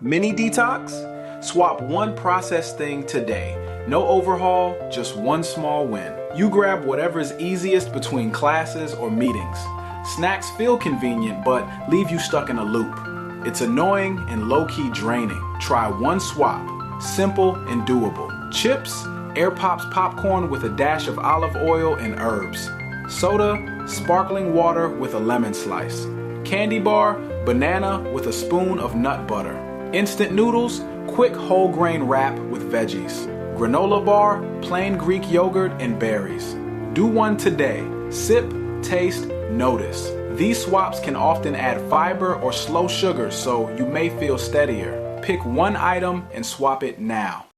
Mini detox? Swap one processed thing today. No overhaul, just one small win. You grab whatever's easiest between classes or meetings. Snacks feel convenient but leave you stuck in a loop. It's annoying and low-key draining. Try one swap. Simple and doable. Chips, Air Pops popcorn with a dash of olive oil and herbs. Soda, sparkling water with a lemon slice. Candy bar, banana with a spoon of nut butter. Instant noodles, quick whole grain wrap with veggies. Granola bar, plain Greek yogurt and berries. Do one today. Sip, taste, notice. These swaps can often add fiber or slow sugar, so you may feel steadier. Pick one item and swap it now.